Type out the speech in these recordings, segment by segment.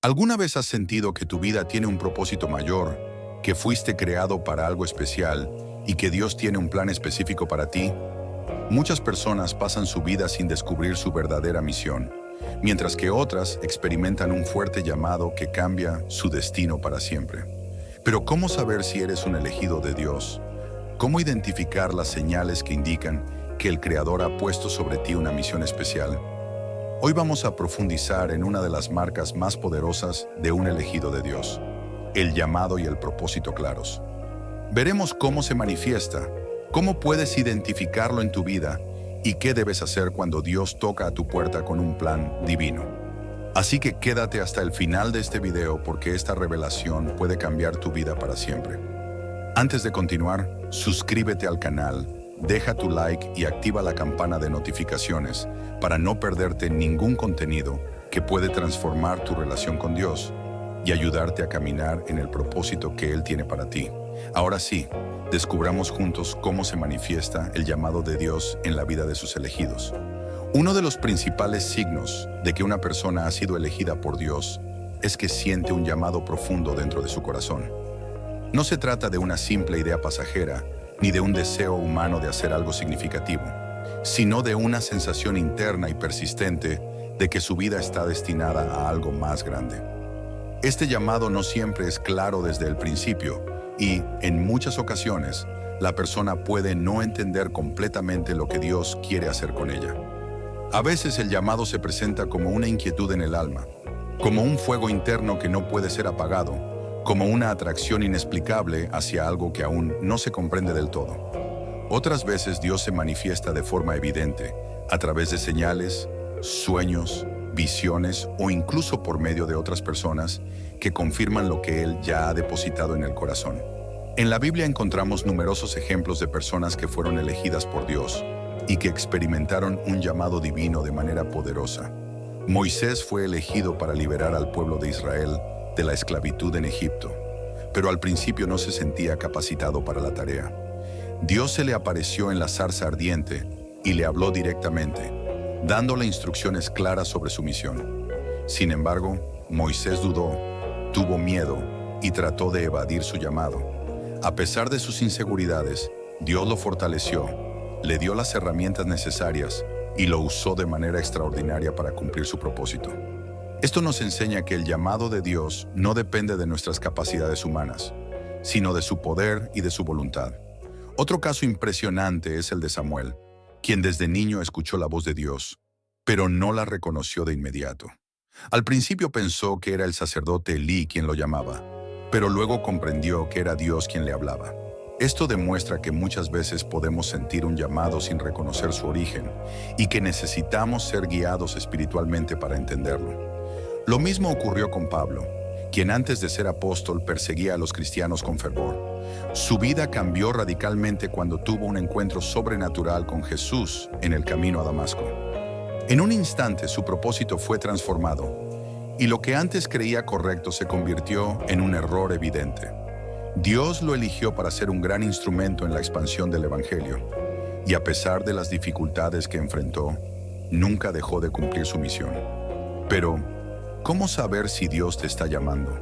¿Alguna vez has sentido que tu vida tiene un propósito mayor, que fuiste creado para algo especial y que Dios tiene un plan específico para ti? Muchas personas pasan su vida sin descubrir su verdadera misión, mientras que otras experimentan un fuerte llamado que cambia su destino para siempre. Pero ¿cómo saber si eres un elegido de Dios? ¿Cómo identificar las señales que indican que el Creador ha puesto sobre ti una misión especial? Hoy vamos a profundizar en una de las marcas más poderosas de un elegido de Dios: el llamado y el propósito claros. Veremos cómo se manifiesta, cómo puedes identificarlo en tu vida y qué debes hacer cuando Dios toca a tu puerta con un plan divino. Así que quédate hasta el final de este video porque esta revelación puede cambiar tu vida para siempre. Antes de continuar, suscríbete al canal, deja tu like y activa la campana de notificaciones para no perderte ningún contenido que puede transformar tu relación con Dios y ayudarte a caminar en el propósito que Él tiene para ti. Ahora sí, descubramos juntos cómo se manifiesta el llamado de Dios en la vida de sus elegidos. Uno de los principales signos de que una persona ha sido elegida por Dios es que siente un llamado profundo dentro de su corazón. No se trata de una simple idea pasajera, ni de un deseo humano de hacer algo significativo, sino de una sensación interna y persistente de que su vida está destinada a algo más grande. Este llamado no siempre es claro desde el principio y, en muchas ocasiones, la persona puede no entender completamente lo que Dios quiere hacer con ella. A veces el llamado se presenta como una inquietud en el alma, como un fuego interno que no puede ser apagado, como una atracción inexplicable hacia algo que aún no se comprende del todo. Otras veces Dios se manifiesta de forma evidente, a través de señales, sueños, visiones o incluso por medio de otras personas que confirman lo que Él ya ha depositado en el corazón. En la Biblia encontramos numerosos ejemplos de personas que fueron elegidas por Dios y que experimentaron un llamado divino de manera poderosa. Moisés fue elegido para liberar al pueblo de Israel de la esclavitud en Egipto, pero al principio no se sentía capacitado para la tarea. Dios se le apareció en la zarza ardiente y le habló directamente, dándole instrucciones claras sobre su misión. Sin embargo, Moisés dudó, tuvo miedo y trató de evadir su llamado. A pesar de sus inseguridades, Dios lo fortaleció, le dio las herramientas necesarias y lo usó de manera extraordinaria para cumplir su propósito. Esto nos enseña que el llamado de Dios no depende de nuestras capacidades humanas, sino de su poder y de su voluntad. Otro caso impresionante es el de Samuel, quien desde niño escuchó la voz de Dios, pero no la reconoció de inmediato. Al principio pensó que era el sacerdote Elí quien lo llamaba, pero luego comprendió que era Dios quien le hablaba. Esto demuestra que muchas veces podemos sentir un llamado sin reconocer su origen y que necesitamos ser guiados espiritualmente para entenderlo. Lo mismo ocurrió con Pablo, quien antes de ser apóstol perseguía a los cristianos con fervor. Su vida cambió radicalmente cuando tuvo un encuentro sobrenatural con Jesús en el camino a Damasco. En un instante su propósito fue transformado, y lo que antes creía correcto se convirtió en un error evidente. Dios lo eligió para ser un gran instrumento en la expansión del Evangelio, y a pesar de las dificultades que enfrentó, nunca dejó de cumplir su misión. Pero, ¿cómo saber si Dios te está llamando?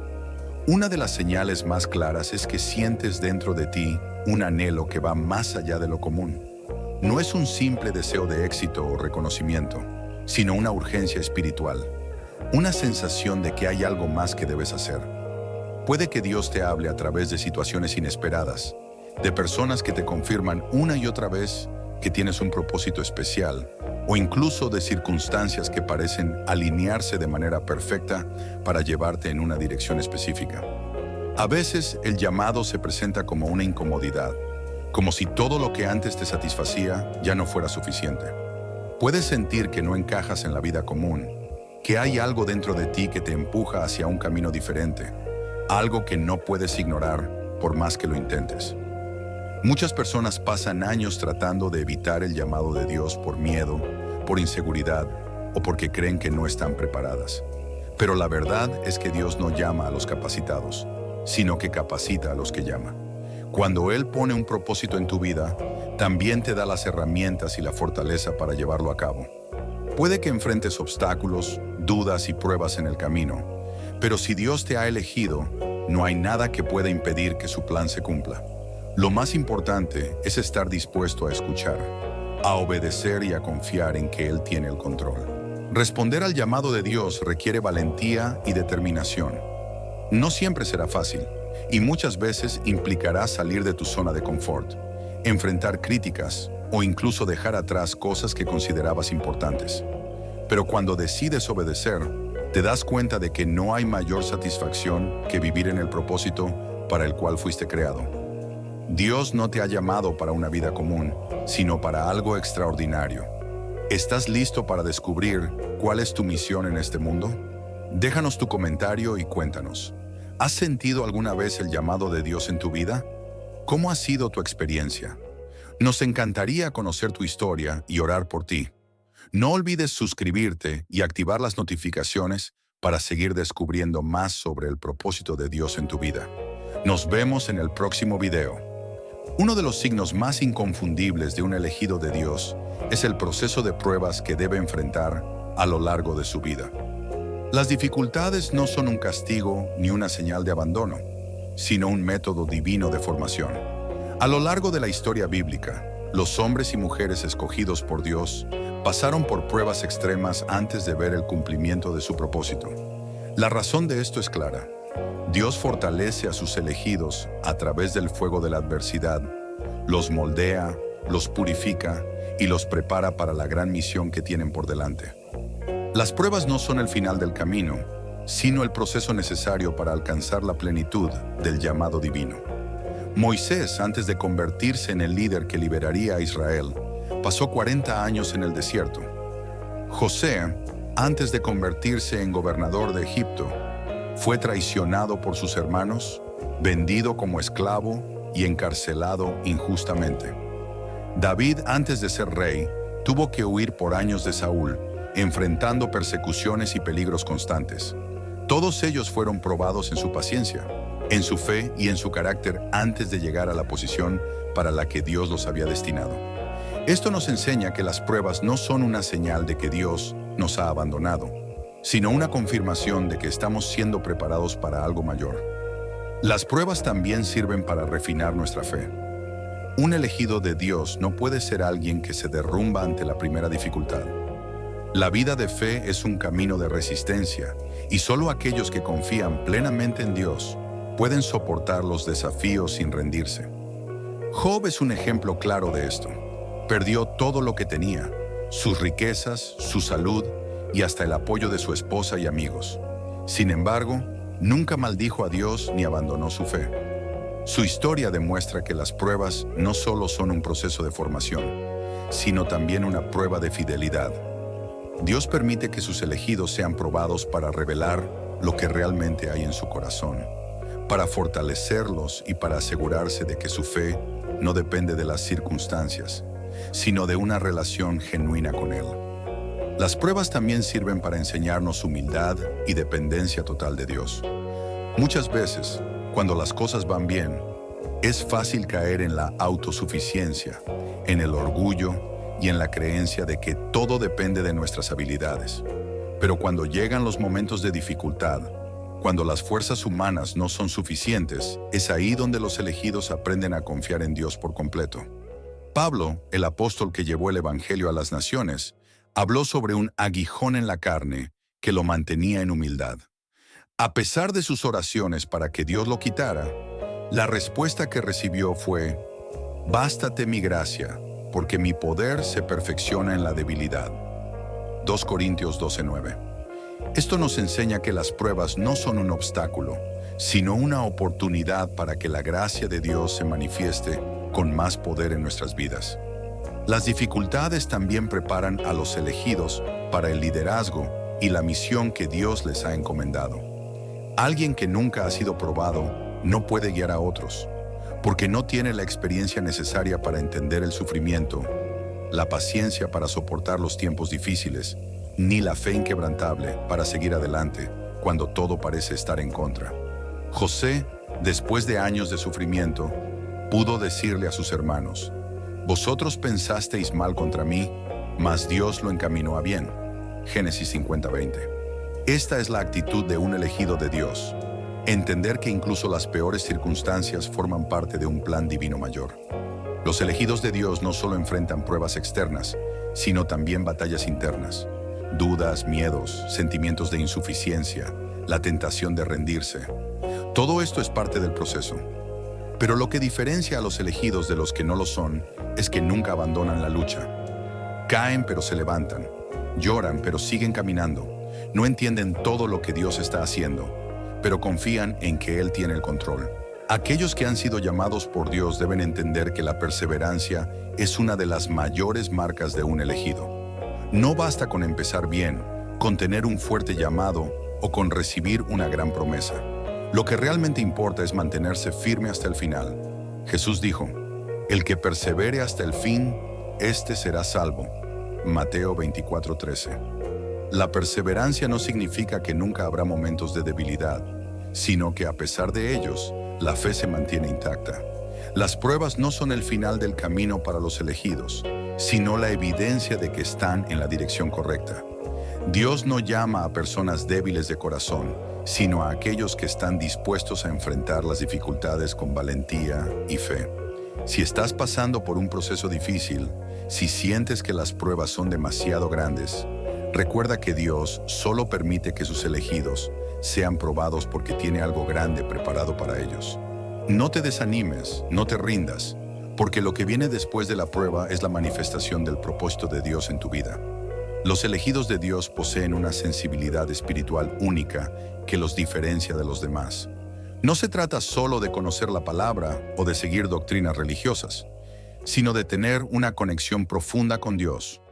Una de las señales más claras es que sientes dentro de ti un anhelo que va más allá de lo común. No es un simple deseo de éxito o reconocimiento, sino una urgencia espiritual, una sensación de que hay algo más que debes hacer. Puede que Dios te hable a través de situaciones inesperadas, de personas que te confirman una y otra vez que tienes un propósito especial, o incluso de circunstancias que parecen alinearse de manera perfecta para llevarte en una dirección específica. A veces el llamado se presenta como una incomodidad, como si todo lo que antes te satisfacía ya no fuera suficiente. Puedes sentir que no encajas en la vida común, que hay algo dentro de ti que te empuja hacia un camino diferente, algo que no puedes ignorar por más que lo intentes. Muchas personas pasan años tratando de evitar el llamado de Dios por miedo, por inseguridad o porque creen que no están preparadas. Pero la verdad es que Dios no llama a los capacitados, sino que capacita a los que llama. Cuando Él pone un propósito en tu vida, también te da las herramientas y la fortaleza para llevarlo a cabo. Puede que enfrentes obstáculos, dudas y pruebas en el camino, Pero si Dios te ha elegido, no hay nada que pueda impedir que su plan se cumpla. Lo más importante es estar dispuesto a escuchar, a obedecer y a confiar en que Él tiene el control. Responder al llamado de Dios requiere valentía y determinación. No siempre será fácil, y muchas veces implicará salir de tu zona de confort, enfrentar críticas o incluso dejar atrás cosas que considerabas importantes. Pero cuando decides obedecer, te das cuenta de que no hay mayor satisfacción que vivir en el propósito para el cual fuiste creado. Dios no te ha llamado para una vida común, sino para algo extraordinario. ¿Estás listo para descubrir cuál es tu misión en este mundo? Déjanos tu comentario y cuéntanos. ¿Has sentido alguna vez el llamado de Dios en tu vida? ¿Cómo ha sido tu experiencia? Nos encantaría conocer tu historia y orar por ti. No olvides suscribirte y activar las notificaciones para seguir descubriendo más sobre el propósito de Dios en tu vida. Nos vemos en el próximo video. Uno de los signos más inconfundibles de un elegido de Dios es el proceso de pruebas que debe enfrentar a lo largo de su vida. Las dificultades no son un castigo ni una señal de abandono, sino un método divino de formación. A lo largo de la historia bíblica, los hombres y mujeres escogidos por Dios pasaron por pruebas extremas antes de ver el cumplimiento de su propósito. La razón de esto es clara. Dios fortalece a sus elegidos a través del fuego de la adversidad, los moldea, los purifica y los prepara para la gran misión que tienen por delante. Las pruebas no son el final del camino, sino el proceso necesario para alcanzar la plenitud del llamado divino. Moisés, antes de convertirse en el líder que liberaría a Israel, pasó 40 años en el desierto. José, antes de convertirse en gobernador de Egipto, fue traicionado por sus hermanos, vendido como esclavo y encarcelado injustamente. David, antes de ser rey, tuvo que huir por años de Saúl, enfrentando persecuciones y peligros constantes. Todos ellos fueron probados en su paciencia, en su fe y en su carácter antes de llegar a la posición para la que Dios los había destinado. Esto nos enseña que las pruebas no son una señal de que Dios nos ha abandonado, sino una confirmación de que estamos siendo preparados para algo mayor. Las pruebas también sirven para refinar nuestra fe. Un elegido de Dios no puede ser alguien que se derrumba ante la primera dificultad. La vida de fe es un camino de resistencia, y solo aquellos que confían plenamente en Dios pueden soportar los desafíos sin rendirse. Job es un ejemplo claro de esto. Perdió todo lo que tenía, sus riquezas, su salud y hasta el apoyo de su esposa y amigos. Sin embargo, nunca maldijo a Dios ni abandonó su fe. Su historia demuestra que las pruebas no solo son un proceso de formación, sino también una prueba de fidelidad. Dios permite que sus elegidos sean probados para revelar lo que realmente hay en su corazón, para fortalecerlos y para asegurarse de que su fe no depende de las circunstancias, sino de una relación genuina con Él. Las pruebas también sirven para enseñarnos humildad y dependencia total de Dios. Muchas veces, cuando las cosas van bien, es fácil caer en la autosuficiencia, en el orgullo y en la creencia de que todo depende de nuestras habilidades. Pero cuando llegan los momentos de dificultad, cuando las fuerzas humanas no son suficientes, es ahí donde los elegidos aprenden a confiar en Dios por completo. Pablo, el apóstol que llevó el Evangelio a las naciones, habló sobre un aguijón en la carne que lo mantenía en humildad. A pesar de sus oraciones para que Dios lo quitara, la respuesta que recibió fue: «Bástate mi gracia, porque mi poder se perfecciona en la debilidad». 2 Corintios 12:9. Esto nos enseña que las pruebas no son un obstáculo, sino una oportunidad para que la gracia de Dios se manifieste con más poder en nuestras vidas. Las dificultades también preparan a los elegidos para el liderazgo y la misión que Dios les ha encomendado. Alguien que nunca ha sido probado no puede guiar a otros, porque no tiene la experiencia necesaria para entender el sufrimiento, la paciencia para soportar los tiempos difíciles, ni la fe inquebrantable para seguir adelante cuando todo parece estar en contra. José, después de años de sufrimiento, pudo decirle a sus hermanos: «Vosotros pensasteis mal contra mí, mas Dios lo encaminó a bien». Génesis 50:20. Esta es la actitud de un elegido de Dios. Entender que incluso las peores circunstancias forman parte de un plan divino mayor. Los elegidos de Dios no solo enfrentan pruebas externas, sino también batallas internas. Dudas, miedos, sentimientos de insuficiencia, la tentación de rendirse. Todo esto es parte del proceso. Pero lo que diferencia a los elegidos de los que no lo son es que nunca abandonan la lucha. Caen pero se levantan, lloran pero siguen caminando, no entienden todo lo que Dios está haciendo, pero confían en que Él tiene el control. Aquellos que han sido llamados por Dios deben entender que la perseverancia es una de las mayores marcas de un elegido. No basta con empezar bien, con tener un fuerte llamado o con recibir una gran promesa. Lo que realmente importa es mantenerse firme hasta el final. Jesús dijo, el que persevere hasta el fin, éste será salvo. Mateo 24:13. La perseverancia no significa que nunca habrá momentos de debilidad, sino que a pesar de ellos, la fe se mantiene intacta. Las pruebas no son el final del camino para los elegidos, sino la evidencia de que están en la dirección correcta. Dios no llama a personas débiles de corazón, sino a aquellos que están dispuestos a enfrentar las dificultades con valentía y fe. Si estás pasando por un proceso difícil, si sientes que las pruebas son demasiado grandes, recuerda que Dios solo permite que sus elegidos sean probados porque tiene algo grande preparado para ellos. No te desanimes, no te rindas, porque lo que viene después de la prueba es la manifestación del propósito de Dios en tu vida. Los elegidos de Dios poseen una sensibilidad espiritual única que los diferencia de los demás. No se trata solo de conocer la palabra o de seguir doctrinas religiosas, sino de tener una conexión profunda con Dios,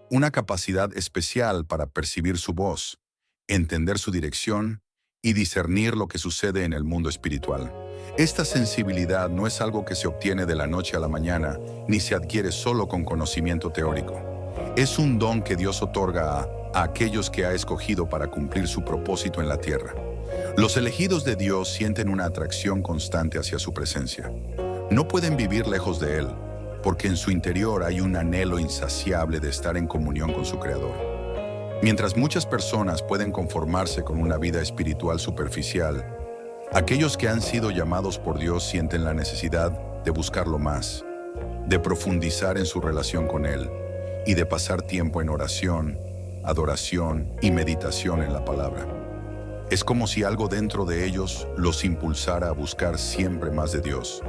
una capacidad especial para percibir su voz, entender su dirección y discernir lo que sucede en el mundo espiritual. Esta sensibilidad no es algo que se obtiene de la noche a la mañana, ni se adquiere solo con conocimiento teórico. Es un don que Dios otorga a aquellos que ha escogido para cumplir su propósito en la tierra. Los elegidos de Dios sienten una atracción constante hacia su presencia. No pueden vivir lejos de Él, porque en su interior hay un anhelo insaciable de estar en comunión con su Creador. Mientras muchas personas pueden conformarse con una vida espiritual superficial, aquellos que han sido llamados por Dios sienten la necesidad de buscarlo más, de profundizar en su relación con Él y de pasar tiempo en oración, adoración y meditación en la palabra. Es como si algo dentro de ellos los impulsara a buscar siempre más de Dios,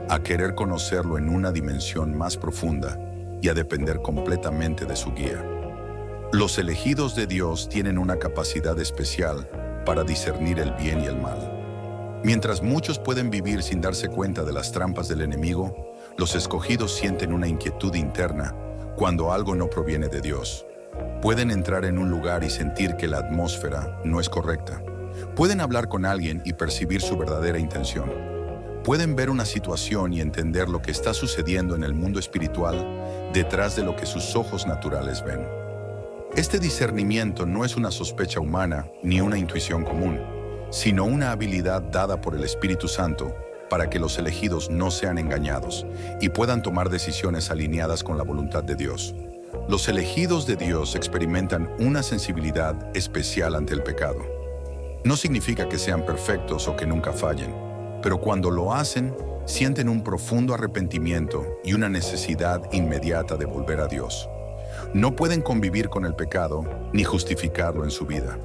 a querer conocerlo en una dimensión más profunda y a depender completamente de su guía. Los elegidos de Dios tienen una capacidad especial para discernir el bien y el mal. Mientras muchos pueden vivir sin darse cuenta de las trampas del enemigo, los escogidos sienten una inquietud interna cuando algo no proviene de Dios. Pueden entrar en un lugar y sentir que la atmósfera no es correcta. Pueden hablar con alguien y percibir su verdadera intención. Pueden ver una situación y entender lo que está sucediendo en el mundo espiritual detrás de lo que sus ojos naturales ven. Este discernimiento no es una sospecha humana ni una intuición común, sino una habilidad dada por el Espíritu Santo para que los elegidos no sean engañados y puedan tomar decisiones alineadas con la voluntad de Dios. Los elegidos de Dios experimentan una sensibilidad especial ante el pecado. No significa que sean perfectos o que nunca fallen, pero cuando lo hacen, sienten un profundo arrepentimiento y una necesidad inmediata de volver a Dios. No pueden convivir con el pecado ni justificarlo en su vida,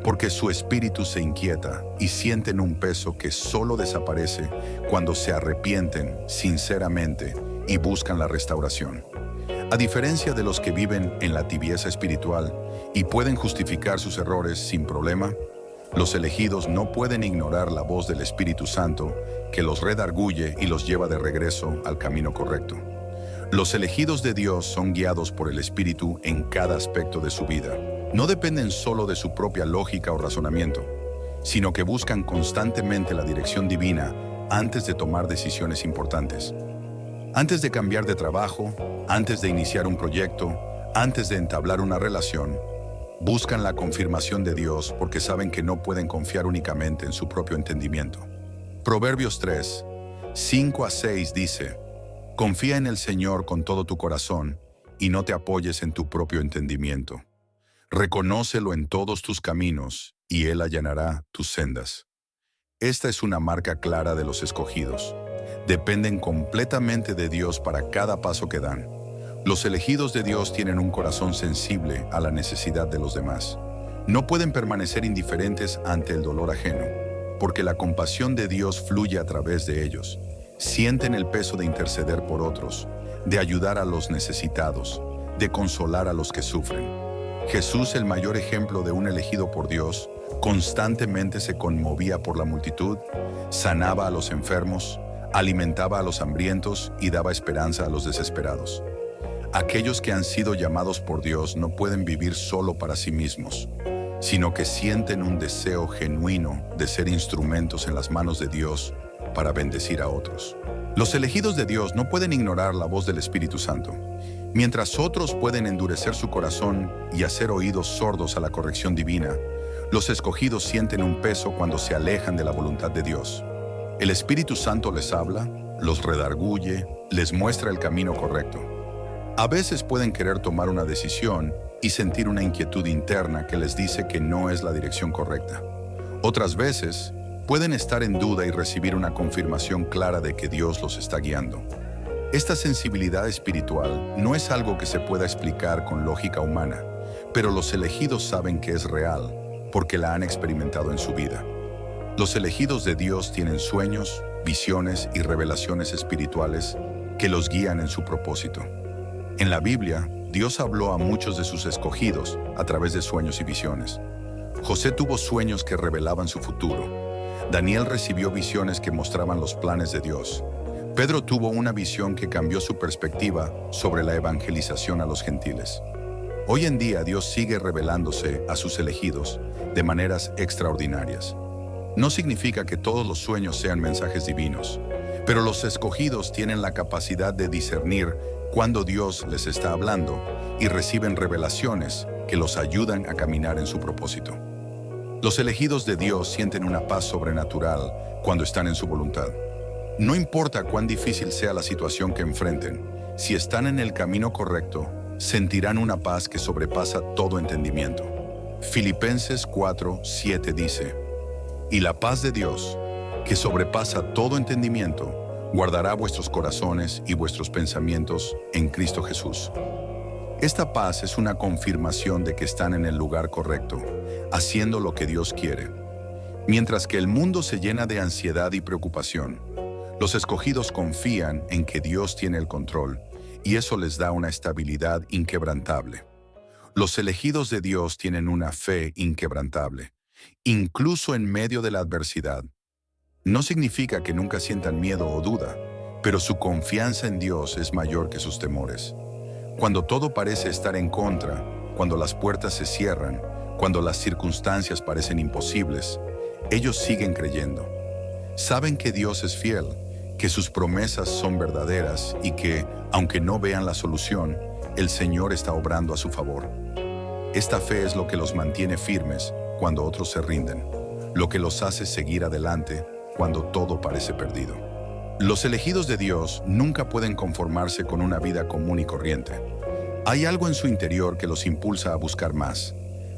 porque su espíritu se inquieta y sienten un peso que solo desaparece cuando se arrepienten sinceramente y buscan la restauración. A diferencia de los que viven en la tibieza espiritual y pueden justificar sus errores sin problema, los elegidos no pueden ignorar la voz del Espíritu Santo que los redarguye y los lleva de regreso al camino correcto. Los elegidos de Dios son guiados por el Espíritu en cada aspecto de su vida. No dependen solo de su propia lógica o razonamiento, sino que buscan constantemente la dirección divina antes de tomar decisiones importantes. Antes de cambiar de trabajo, antes de iniciar un proyecto, antes de entablar una relación, buscan la confirmación de Dios porque saben que no pueden confiar únicamente en su propio entendimiento. Proverbios 3, 5-6 dice: confía en el Señor con todo tu corazón y no te apoyes en tu propio entendimiento. Reconócelo en todos tus caminos, y Él allanará tus sendas. Esta es una marca clara de los escogidos. Dependen completamente de Dios para cada paso que dan. Los elegidos de Dios tienen un corazón sensible a la necesidad de los demás. No pueden permanecer indiferentes ante el dolor ajeno, porque la compasión de Dios fluye a través de ellos. Sienten el peso de interceder por otros, de ayudar a los necesitados, de consolar a los que sufren. Jesús, el mayor ejemplo de un elegido por Dios, constantemente se conmovía por la multitud, sanaba a los enfermos, alimentaba a los hambrientos y daba esperanza a los desesperados. Aquellos que han sido llamados por Dios no pueden vivir solo para sí mismos, sino que sienten un deseo genuino de ser instrumentos en las manos de Dios para bendecir a otros. Los elegidos de Dios no pueden ignorar la voz del Espíritu Santo. Mientras otros pueden endurecer su corazón y hacer oídos sordos a la corrección divina, los escogidos sienten un peso cuando se alejan de la voluntad de Dios. El Espíritu Santo les habla, los redarguye, les muestra el camino correcto. A veces pueden querer tomar una decisión y sentir una inquietud interna que les dice que no es la dirección correcta. Otras veces, pueden estar en duda y recibir una confirmación clara de que Dios los está guiando. Esta sensibilidad espiritual no es algo que se pueda explicar con lógica humana, pero los elegidos saben que es real porque la han experimentado en su vida. Los elegidos de Dios tienen sueños, visiones y revelaciones espirituales que los guían en su propósito. En la Biblia, Dios habló a muchos de sus escogidos a través de sueños y visiones. José tuvo sueños que revelaban su futuro. Daniel recibió visiones que mostraban los planes de Dios. Pedro tuvo una visión que cambió su perspectiva sobre la evangelización a los gentiles. Hoy en día Dios sigue revelándose a sus elegidos de maneras extraordinarias. No significa que todos los sueños sean mensajes divinos, pero los escogidos tienen la capacidad de discernir cuando Dios les está hablando y reciben revelaciones que los ayudan a caminar en su propósito. Los elegidos de Dios sienten una paz sobrenatural cuando están en su voluntad. No importa cuán difícil sea la situación que enfrenten, si están en el camino correcto, sentirán una paz que sobrepasa todo entendimiento. Filipenses 4:7 dice: "Y la paz de Dios, que sobrepasa todo entendimiento, guardará vuestros corazones y vuestros pensamientos en Cristo Jesús". Esta paz es una confirmación de que están en el lugar correcto, haciendo lo que Dios quiere. Mientras que el mundo se llena de ansiedad y preocupación, los escogidos confían en que Dios tiene el control, y eso les da una estabilidad inquebrantable. Los elegidos de Dios tienen una fe inquebrantable, incluso en medio de la adversidad. No significa que nunca sientan miedo o duda, pero su confianza en Dios es mayor que sus temores. Cuando todo parece estar en contra, cuando las puertas se cierran, cuando las circunstancias parecen imposibles, ellos siguen creyendo. Saben que Dios es fiel, que sus promesas son verdaderas y que, aunque no vean la solución, el Señor está obrando a su favor. Esta fe es lo que los mantiene firmes cuando otros se rinden, lo que los hace seguir adelante cuando todo parece perdido. Los elegidos de Dios nunca pueden conformarse con una vida común y corriente. Hay algo en su interior que los impulsa a buscar más,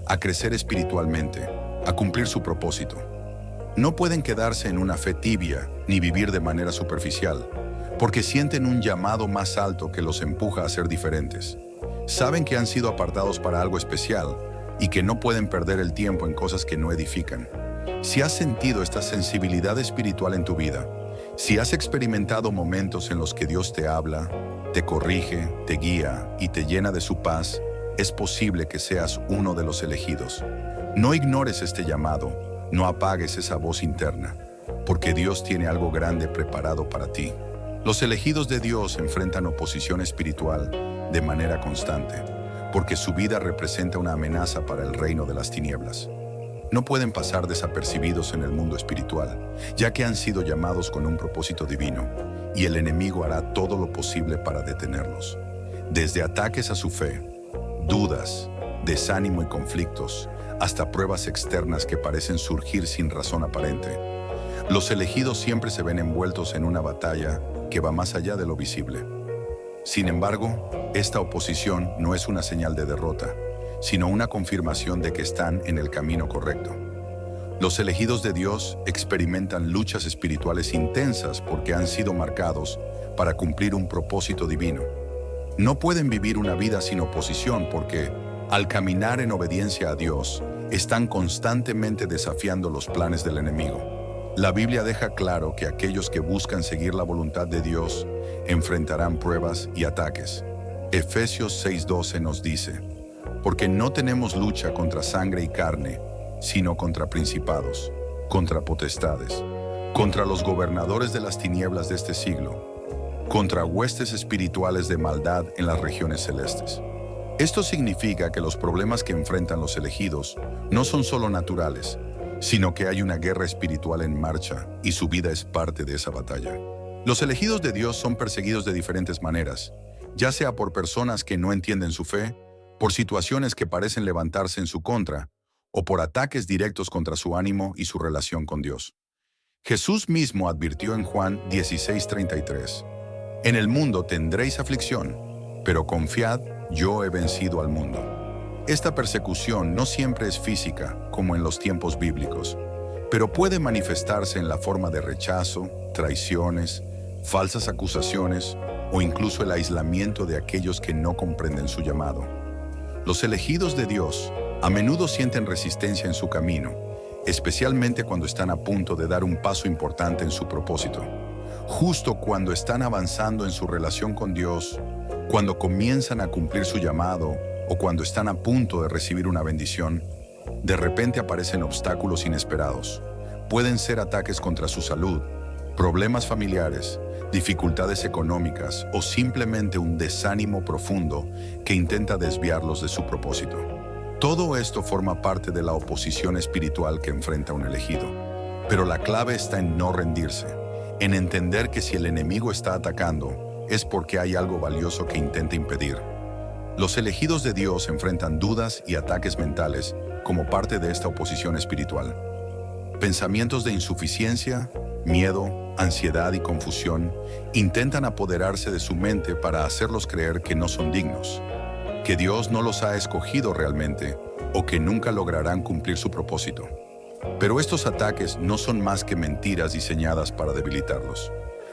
a crecer espiritualmente, a cumplir su propósito. No pueden quedarse en una fe tibia ni vivir de manera superficial, porque sienten un llamado más alto que los empuja a ser diferentes. Saben que han sido apartados para algo especial y que no pueden perder el tiempo en cosas que no edifican. Si has sentido esta sensibilidad espiritual en tu vida, si has experimentado momentos en los que Dios te habla, te corrige, te guía y te llena de su paz, es posible que seas uno de los elegidos. No ignores este llamado. No apagues esa voz interna, porque Dios tiene algo grande preparado para ti. Los elegidos de Dios enfrentan oposición espiritual de manera constante, porque su vida representa una amenaza para el reino de las tinieblas. No pueden pasar desapercibidos en el mundo espiritual, ya que han sido llamados con un propósito divino, y el enemigo hará todo lo posible para detenerlos. Desde ataques a su fe, dudas, desánimo y conflictos, hasta pruebas externas que parecen surgir sin razón aparente. Los elegidos siempre se ven envueltos en una batalla que va más allá de lo visible. Sin embargo, esta oposición no es una señal de derrota, sino una confirmación de que están en el camino correcto. Los elegidos de Dios experimentan luchas espirituales intensas porque han sido marcados para cumplir un propósito divino. No pueden vivir una vida sin oposición porque, al caminar en obediencia a Dios, están constantemente desafiando los planes del enemigo. La Biblia deja claro que aquellos que buscan seguir la voluntad de Dios enfrentarán pruebas y ataques. Efesios 6:12 nos dice: porque no tenemos lucha contra sangre y carne, sino contra principados, contra potestades, contra los gobernadores de las tinieblas de este siglo, contra huestes espirituales de maldad en las regiones celestes. Esto significa que los problemas que enfrentan los elegidos no son solo naturales, sino que hay una guerra espiritual en marcha y su vida es parte de esa batalla. Los elegidos de Dios son perseguidos de diferentes maneras, ya sea por personas que no entienden su fe, por situaciones que parecen levantarse en su contra, o por ataques directos contra su ánimo y su relación con Dios. Jesús mismo advirtió en Juan 16:33: en el mundo tendréis aflicción, pero confiad, yo he vencido al mundo. Esta persecución no siempre es física, como en los tiempos bíblicos, pero puede manifestarse en la forma de rechazo, traiciones, falsas acusaciones o incluso el aislamiento de aquellos que no comprenden su llamado. Los elegidos de Dios a menudo sienten resistencia en su camino, especialmente cuando están a punto de dar un paso importante en su propósito. Justo cuando están avanzando en su relación con Dios, cuando comienzan a cumplir su llamado o cuando están a punto de recibir una bendición, de repente aparecen obstáculos inesperados. Pueden ser ataques contra su salud, problemas familiares, dificultades económicas o simplemente un desánimo profundo que intenta desviarlos de su propósito. Todo esto forma parte de la oposición espiritual que enfrenta un elegido. Pero la clave está en no rendirse, en entender que si el enemigo está atacando, es porque hay algo valioso que intenta impedir. Los elegidos de Dios enfrentan dudas y ataques mentales como parte de esta oposición espiritual. Pensamientos de insuficiencia, miedo, ansiedad y confusión intentan apoderarse de su mente para hacerlos creer que no son dignos, que Dios no los ha escogido realmente o que nunca lograrán cumplir su propósito. Pero estos ataques no son más que mentiras diseñadas para debilitarlos.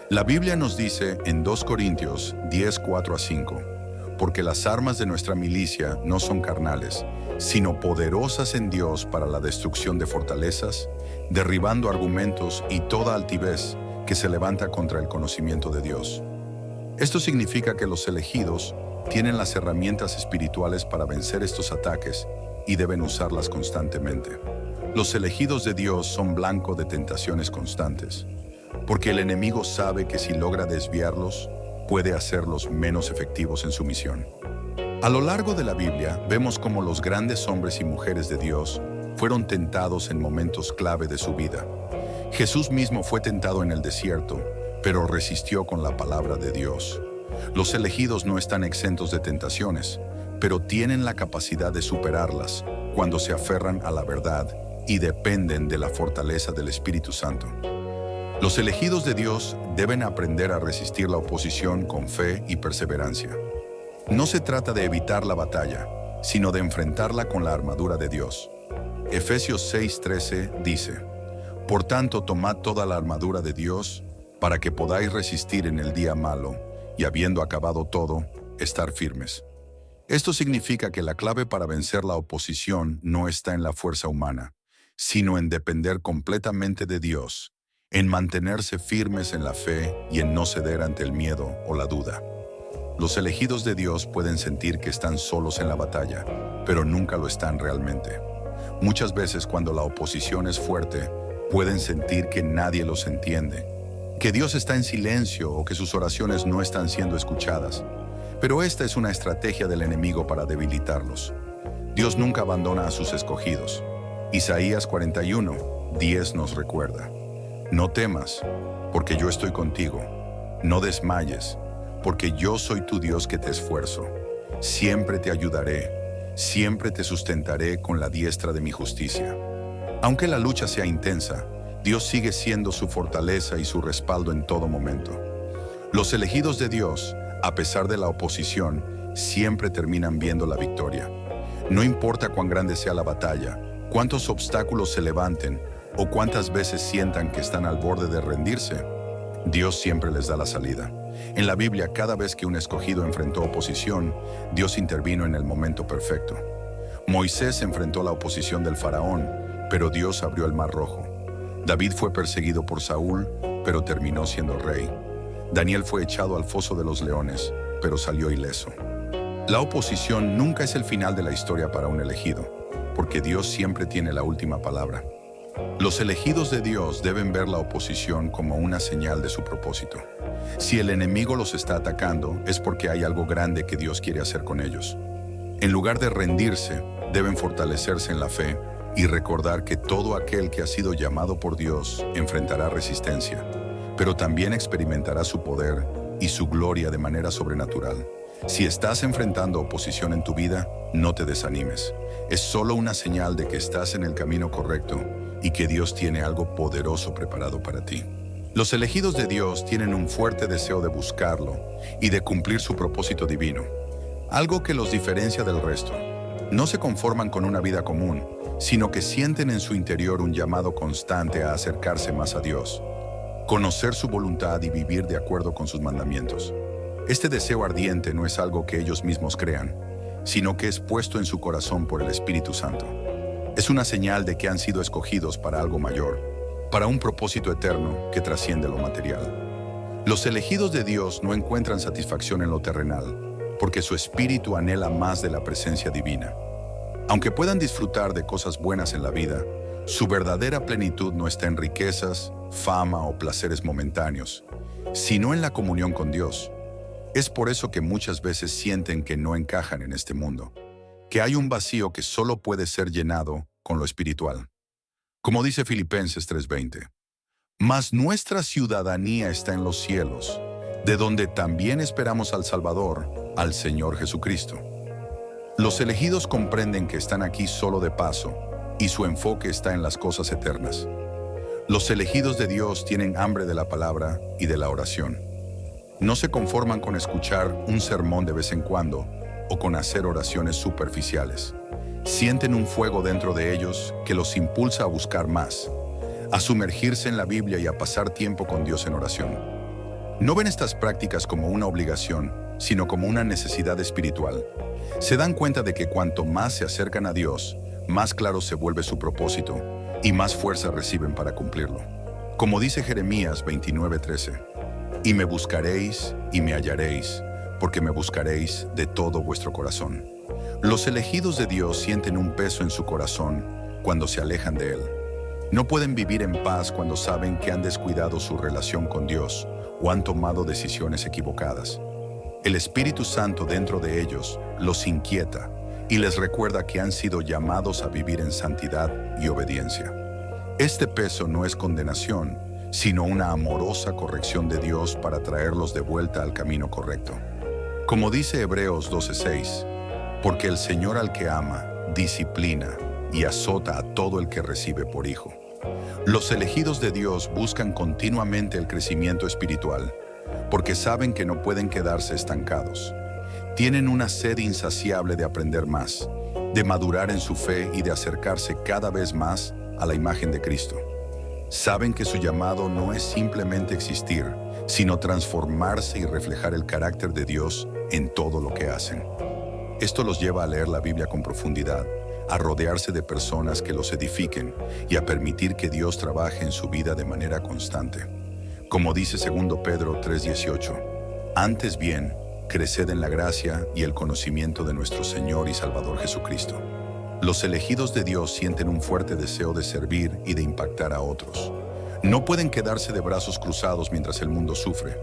La Biblia nos dice en 2 Corintios 10:4-5, porque las armas de nuestra milicia no son carnales, sino poderosas en Dios para la destrucción de fortalezas, derribando argumentos y toda altivez que se levanta contra el conocimiento de Dios. Esto significa que los elegidos tienen las herramientas espirituales para vencer estos ataques y deben usarlas constantemente. Los elegidos de Dios son blanco de tentaciones constantes, porque el enemigo sabe que si logra desviarlos, puede hacerlos menos efectivos en su misión. A lo largo de la Biblia, vemos cómo los grandes hombres y mujeres de Dios fueron tentados en momentos clave de su vida. Jesús mismo fue tentado en el desierto, pero resistió con la palabra de Dios. Los elegidos no están exentos de tentaciones, pero tienen la capacidad de superarlas cuando se aferran a la verdad y dependen de la fortaleza del Espíritu Santo. Los elegidos de Dios deben aprender a resistir la oposición con fe y perseverancia. No se trata de evitar la batalla, sino de enfrentarla con la armadura de Dios. Efesios 6:13 dice: por tanto, tomad toda la armadura de Dios para que podáis resistir en el día malo y, habiendo acabado todo, estar firmes. Esto significa que la clave para vencer la oposición no está en la fuerza humana, sino en depender completamente de Dios, en mantenerse firmes en la fe y en no ceder ante el miedo o la duda. Los elegidos de Dios pueden sentir que están solos en la batalla, pero nunca lo están realmente. Muchas veces cuando la oposición es fuerte, pueden sentir que nadie los entiende, que Dios está en silencio o que sus oraciones no están siendo escuchadas. Pero esta es una estrategia del enemigo para debilitarlos. Dios nunca abandona a sus escogidos. Isaías 41:10 nos recuerda: no temas, porque yo estoy contigo. No desmayes, porque yo soy tu Dios que te esfuerzo. Siempre te ayudaré, siempre te sustentaré con la diestra de mi justicia. Aunque la lucha sea intensa, Dios sigue siendo su fortaleza y su respaldo en todo momento. Los elegidos de Dios, a pesar de la oposición, siempre terminan viendo la victoria. No importa cuán grande sea la batalla, cuántos obstáculos se levanten o cuántas veces sientan que están al borde de rendirse, Dios siempre les da la salida. En la Biblia, cada vez que un escogido enfrentó oposición, Dios intervino en el momento perfecto. Moisés enfrentó la oposición del faraón, pero Dios abrió el mar rojo. David fue perseguido por Saúl, pero terminó siendo rey. Daniel fue echado al foso de los leones, pero salió ileso. La oposición nunca es el final de la historia para un elegido, porque Dios siempre tiene la última palabra. Los elegidos de Dios deben ver la oposición como una señal de su propósito. Si el enemigo los está atacando, es porque hay algo grande que Dios quiere hacer con ellos. En lugar de rendirse, deben fortalecerse en la fe y recordar que todo aquel que ha sido llamado por Dios enfrentará resistencia, pero también experimentará su poder y su gloria de manera sobrenatural. Si estás enfrentando oposición en tu vida, no te desanimes. Es solo una señal de que estás en el camino correcto y que Dios tiene algo poderoso preparado para ti. Los elegidos de Dios tienen un fuerte deseo de buscarlo y de cumplir su propósito divino, algo que los diferencia del resto. No se conforman con una vida común, sino que sienten en su interior un llamado constante a acercarse más a Dios, conocer su voluntad y vivir de acuerdo con sus mandamientos. Este deseo ardiente no es algo que ellos mismos crean, sino que es puesto en su corazón por el Espíritu Santo. Es una señal de que han sido escogidos para algo mayor, para un propósito eterno que trasciende lo material. Los elegidos de Dios no encuentran satisfacción en lo terrenal, porque su espíritu anhela más de la presencia divina. Aunque puedan disfrutar de cosas buenas en la vida, su verdadera plenitud no está en riquezas, fama o placeres momentáneos, sino en la comunión con Dios. Es por eso que muchas veces sienten que no encajan en este mundo, que hay un vacío que solo puede ser llenado con lo espiritual. Como dice Filipenses 3:20, mas nuestra ciudadanía está en los cielos, de donde también esperamos al Salvador, al Señor Jesucristo. Los elegidos comprenden que están aquí solo de paso y su enfoque está en las cosas eternas. Los elegidos de Dios tienen hambre de la palabra y de la oración. No se conforman con escuchar un sermón de vez en cuando o con hacer oraciones superficiales. Sienten un fuego dentro de ellos que los impulsa a buscar más, a sumergirse en la Biblia y a pasar tiempo con Dios en oración. No ven estas prácticas como una obligación, sino como una necesidad espiritual. Se dan cuenta de que cuanto más se acercan a Dios, más claro se vuelve su propósito y más fuerza reciben para cumplirlo. Como dice Jeremías 29:13, y me buscaréis y me hallaréis, porque me buscaréis de todo vuestro corazón. Los elegidos de Dios sienten un peso en su corazón cuando se alejan de Él. No pueden vivir en paz cuando saben que han descuidado su relación con Dios o han tomado decisiones equivocadas. El Espíritu Santo dentro de ellos los inquieta y les recuerda que han sido llamados a vivir en santidad y obediencia. Este peso no es condenación, sino una amorosa corrección de Dios para traerlos de vuelta al camino correcto. Como dice Hebreos 12:6, porque el Señor al que ama, disciplina y azota a todo el que recibe por hijo. Los elegidos de Dios buscan continuamente el crecimiento espiritual, porque saben que no pueden quedarse estancados. Tienen una sed insaciable de aprender más, de madurar en su fe y de acercarse cada vez más a la imagen de Cristo. Saben que su llamado no es simplemente existir, sino transformarse y reflejar el carácter de Dios en todo lo que hacen. Esto los lleva a leer la Biblia con profundidad, a rodearse de personas que los edifiquen y a permitir que Dios trabaje en su vida de manera constante. Como dice 2 Pedro 3:18, antes bien, creced en la gracia y el conocimiento de nuestro Señor y Salvador Jesucristo. Los elegidos de Dios sienten un fuerte deseo de servir y de impactar a otros. No pueden quedarse de brazos cruzados mientras el mundo sufre.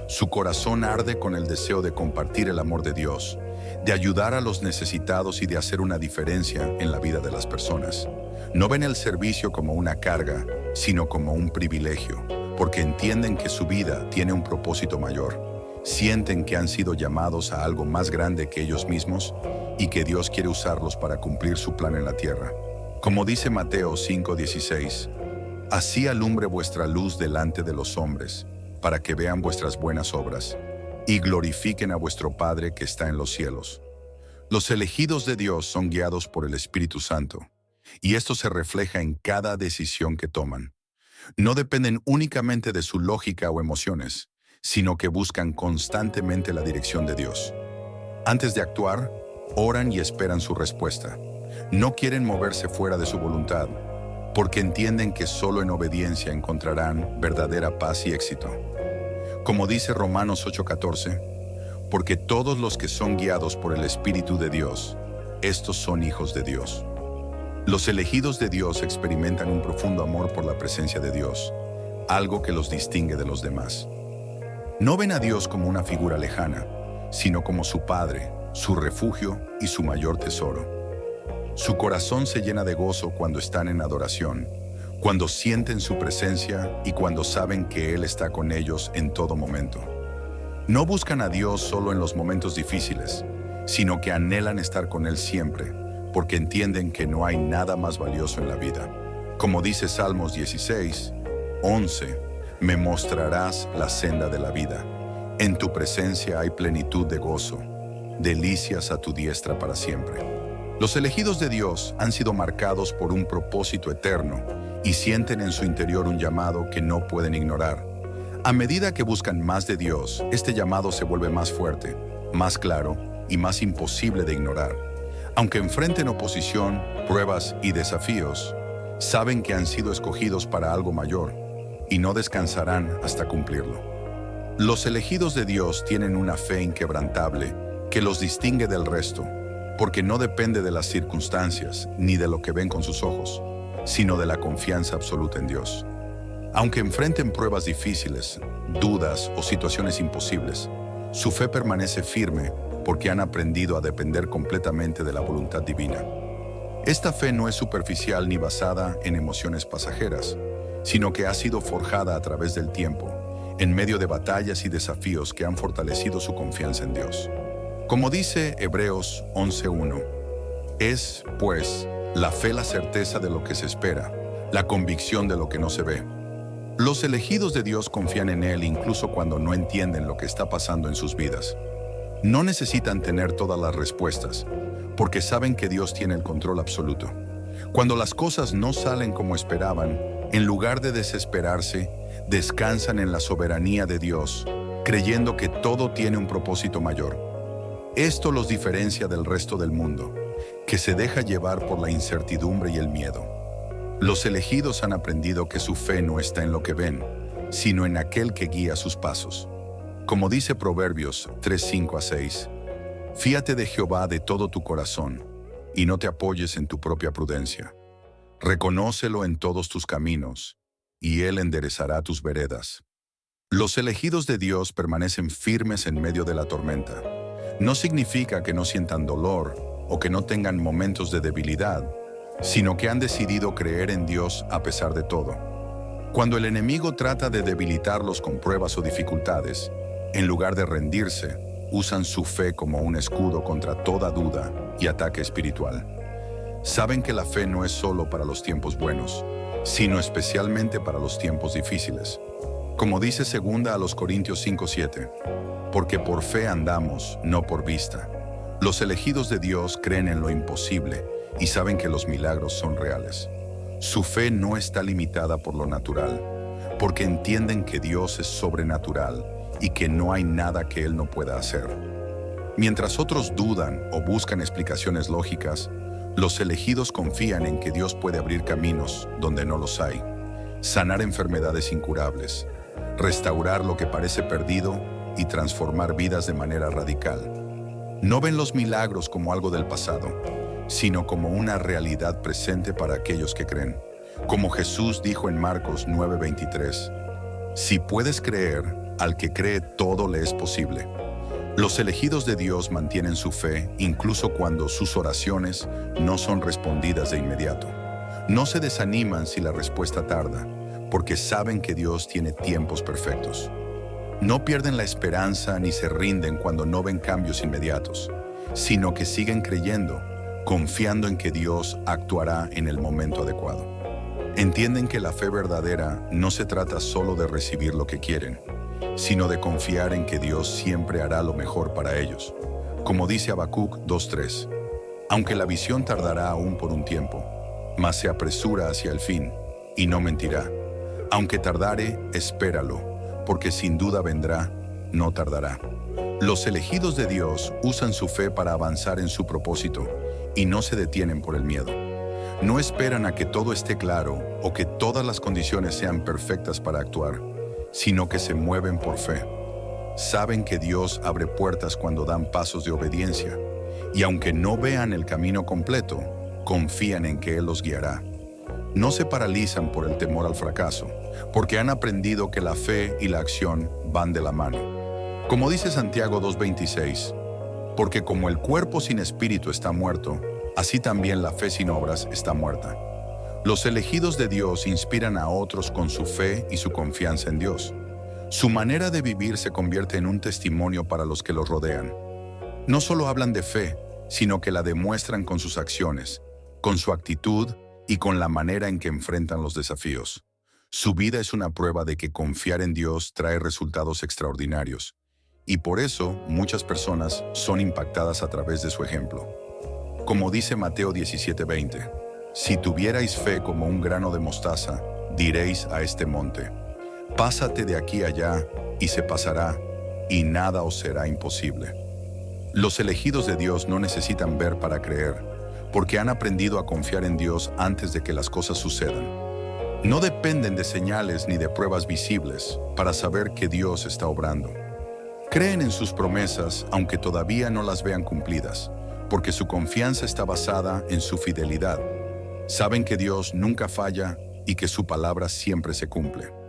Su corazón arde con el deseo de compartir el amor de Dios, de ayudar a los necesitados y de hacer una diferencia en la vida de las personas. No ven el servicio como una carga, sino como un privilegio, porque entienden que su vida tiene un propósito mayor. Sienten que han sido llamados a algo más grande que ellos mismos y que Dios quiere usarlos para cumplir su plan en la tierra. Como dice Mateo 5:16, así alumbre vuestra luz delante de los hombres, para que vean vuestras buenas obras y glorifiquen a vuestro Padre que está en los cielos. Los elegidos de Dios son guiados por el Espíritu Santo, y esto se refleja en cada decisión que toman. No dependen únicamente de su lógica o emociones, sino que buscan constantemente la dirección de Dios. Antes de actuar, oran y esperan su respuesta. No quieren moverse fuera de su voluntad, porque entienden que solo en obediencia encontrarán verdadera paz y éxito. Como dice Romanos 8:14, porque todos los que son guiados por el Espíritu de Dios, estos son hijos de Dios. Los elegidos de Dios experimentan un profundo amor por la presencia de Dios, algo que los distingue de los demás. No ven a Dios como una figura lejana, sino como su Padre, su refugio y su mayor tesoro. Su corazón se llena de gozo cuando están en adoración, cuando sienten su presencia y cuando saben que Él está con ellos en todo momento. No buscan a Dios solo en los momentos difíciles, sino que anhelan estar con Él siempre, porque entienden que no hay nada más valioso en la vida. Como dice Salmos 16:11, me mostrarás la senda de la vida. En tu presencia hay plenitud de gozo, delicias a tu diestra para siempre. Los elegidos de Dios han sido marcados por un propósito eterno y sienten en su interior un llamado que no pueden ignorar. A medida que buscan más de Dios, este llamado se vuelve más fuerte, más claro y más imposible de ignorar. Aunque enfrenten oposición, pruebas y desafíos, saben que han sido escogidos para algo mayor y no descansarán hasta cumplirlo. Los elegidos de Dios tienen una fe inquebrantable que los distingue del resto, porque no depende de las circunstancias ni de lo que ven con sus ojos, sino de la confianza absoluta en Dios. Aunque enfrenten pruebas difíciles, dudas o situaciones imposibles, su fe permanece firme porque han aprendido a depender completamente de la voluntad divina. Esta fe no es superficial ni basada en emociones pasajeras, sino que ha sido forjada a través del tiempo, en medio de batallas y desafíos que han fortalecido su confianza en Dios. Como dice Hebreos 11:1, es, pues, la fe la certeza de lo que se espera, la convicción de lo que no se ve. Los elegidos de Dios confían en Él incluso cuando no entienden lo que está pasando en sus vidas. No necesitan tener todas las respuestas, porque saben que Dios tiene el control absoluto. Cuando las cosas no salen como esperaban, en lugar de desesperarse, descansan en la soberanía de Dios, creyendo que todo tiene un propósito mayor. Esto los diferencia del resto del mundo, que se deja llevar por la incertidumbre y el miedo. Los elegidos han aprendido que su fe no está en lo que ven, sino en aquel que guía sus pasos. Como dice Proverbios 3:5-6, fíate de Jehová de todo tu corazón, y no te apoyes en tu propia prudencia. Reconócelo en todos tus caminos, y Él enderezará tus veredas. Los elegidos de Dios permanecen firmes en medio de la tormenta. No significa que no sientan dolor o que no tengan momentos de debilidad, sino que han decidido creer en Dios a pesar de todo. Cuando el enemigo trata de debilitarlos con pruebas o dificultades, en lugar de rendirse, usan su fe como un escudo contra toda duda y ataque espiritual. Saben que la fe no es solo para los tiempos buenos, sino especialmente para los tiempos difíciles. Como dice 2 Corintios 5:7, porque por fe andamos, no por vista. Los elegidos de Dios creen en lo imposible y saben que los milagros son reales. Su fe no está limitada por lo natural, porque entienden que Dios es sobrenatural y que no hay nada que Él no pueda hacer. Mientras otros dudan o buscan explicaciones lógicas, los elegidos confían en que Dios puede abrir caminos donde no los hay, sanar enfermedades incurables, restaurar lo que parece perdido y transformar vidas de manera radical. No ven los milagros como algo del pasado, sino como una realidad presente para aquellos que creen. Como Jesús dijo en Marcos 9:23, si puedes creer, al que cree todo le es posible. Los elegidos de Dios mantienen su fe incluso cuando sus oraciones no son respondidas de inmediato. No se desaniman si la respuesta tarda, porque saben que Dios tiene tiempos perfectos. No pierden la esperanza ni se rinden cuando no ven cambios inmediatos, sino que siguen creyendo, confiando en que Dios actuará en el momento adecuado. Entienden que la fe verdadera no se trata solo de recibir lo que quieren, sino de confiar en que Dios siempre hará lo mejor para ellos. Como dice Habacuc 2:3, aunque la visión tardará aún por un tiempo, mas se apresura hacia el fin, y no mentirá. Aunque tardare, espéralo, porque sin duda vendrá, no tardará. Los elegidos de Dios usan su fe para avanzar en su propósito y no se detienen por el miedo. No esperan a que todo esté claro o que todas las condiciones sean perfectas para actuar, sino que se mueven por fe. Saben que Dios abre puertas cuando dan pasos de obediencia, y aunque no vean el camino completo, confían en que Él los guiará. No se paralizan por el temor al fracaso, porque han aprendido que la fe y la acción van de la mano. Como dice Santiago 2:26, porque como el cuerpo sin espíritu está muerto, así también la fe sin obras está muerta. Los elegidos de Dios inspiran a otros con su fe y su confianza en Dios. Su manera de vivir se convierte en un testimonio para los que los rodean. No solo hablan de fe, sino que la demuestran con sus acciones, con su actitud y con la manera en que enfrentan los desafíos. Su vida es una prueba de que confiar en Dios trae resultados extraordinarios, y por eso muchas personas son impactadas a través de su ejemplo. Como dice Mateo 17:20, si tuvierais fe como un grano de mostaza, diréis a este monte, pásate de aquí allá, y se pasará, y nada os será imposible. Los elegidos de Dios no necesitan ver para creer, porque han aprendido a confiar en Dios antes de que las cosas sucedan. No dependen de señales ni de pruebas visibles para saber que Dios está obrando. Creen en sus promesas aunque todavía no las vean cumplidas, porque su confianza está basada en su fidelidad. Saben que Dios nunca falla y que su palabra siempre se cumple.